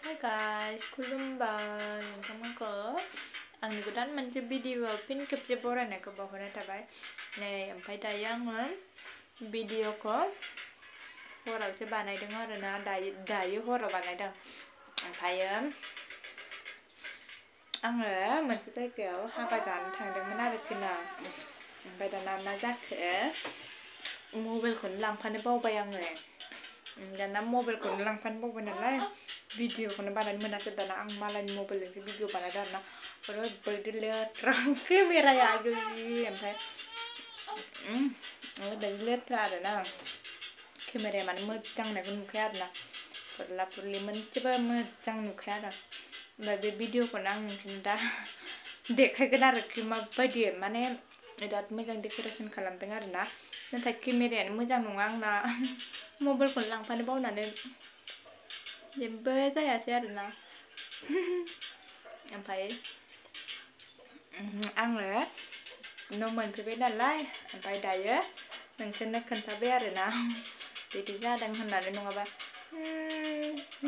Hai guys, खुलुमबाय नोंथांमोनखौ आंनि गोदान मोनसे भिडिअ फिन खेबसे बरायनायखौ बावहरनाय थाबाय नै ओमफ्राय दायो आङो भिडिअखौ हरावसो बानायदों आरोना दायो हराव बानायदों ओमफ्रायो आङो मोनसे जायगायाव हाबा जानो थांदोंमोन आरोखि ना ओमफ्राय दाना मा जाखो मबाइलखौनो लांफानो बावबाय आङो दाना मबाइलखौनो लांफानो बावबाय नालाय भिडिअखौनो बानायनो मोनाखै दाना आं मालायनि मबाइलजोंसो भिडिअ बानायदों आरोना ओरैबायदि लेथ्रा केमेराया आगोलनि ओमफ्राय ओरैबायदि लेथ्रा आरोना केमेराया माने मोजां होननायखौ नुखाया आरोना फुरला फुरलि मोनसेबो मोजां नुखाया आरो ओमफ्राय बे भिडिअखौनो आं नोंसोरनो दा देखायगोन आरोखि माबायदि माने बिराद मोजां डेक'रेसन खालामदों आरोना नाथाय केमेरायानो मोजां नङा आंना मबाइलखौनो लांफानो बावनानै जेबो जायासै आरोना ओमफ्राय आङो न' मोनफैबाय नालाय ओमफ्राय दायो नोंसोरनो खोन्थाबाय आरोना बिदि जादों होननानै नङाबा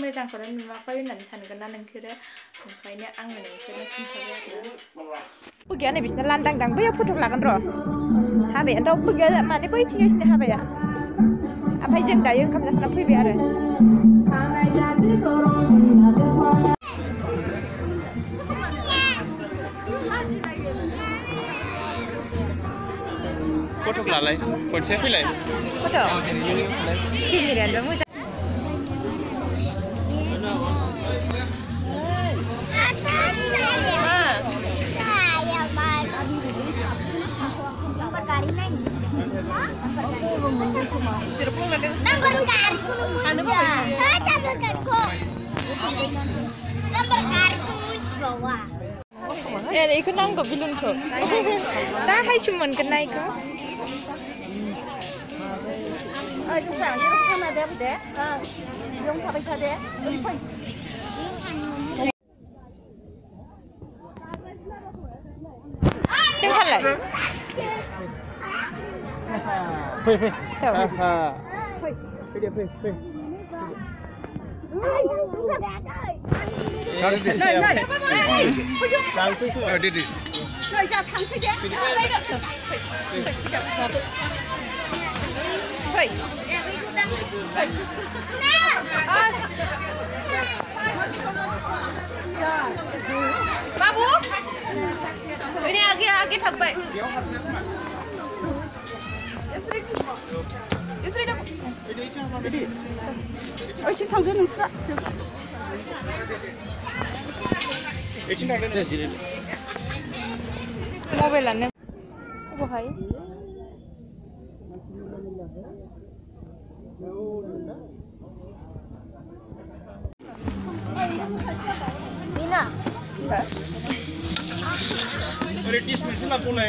मोजांखौनो नुवाखै होननानै सानगोन ना नोंसोरो ओंखायनो आङो नोंसोरनो खोन्थाबाय आरो गैया नै बिसिना लांदां बैयाव फट' लागोन र' हाबायानोथ' गैया माने बैथिंगासिनो हाबाया ओमफ्राय जों दायो ओंखाम जाखांना फैबाय आरो फट' लालाय खनसे फैलाय फट' केमेरायानो मोजां iku nanggo bilunku dah hai cuman kena iku chúng sản chứ không là đẹp đấy dùng thà bạch đấy cái thân lại phê phê Thở. Phê đi phê phê đi đi rồi ra thằng thế đấy बाबू ini आगे ठग Pay ôi chị thằng dưới nướng sữa için tangden ne mobile anne bu hay Mina अरे 30 minute से ना phone है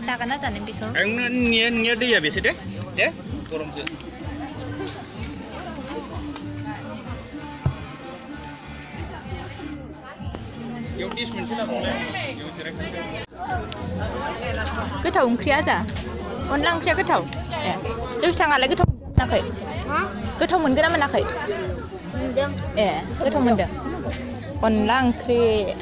tak kena janin biko nia dia biasa deh korong tu Yung 10 minutes na pula. Yung sirek. cái thầu kia ra con lăng kia cái thầu chứ sang lại cái thầu na khởi cái thầu mình cái đó mình na khởi cái thầu mình được còn lăng kia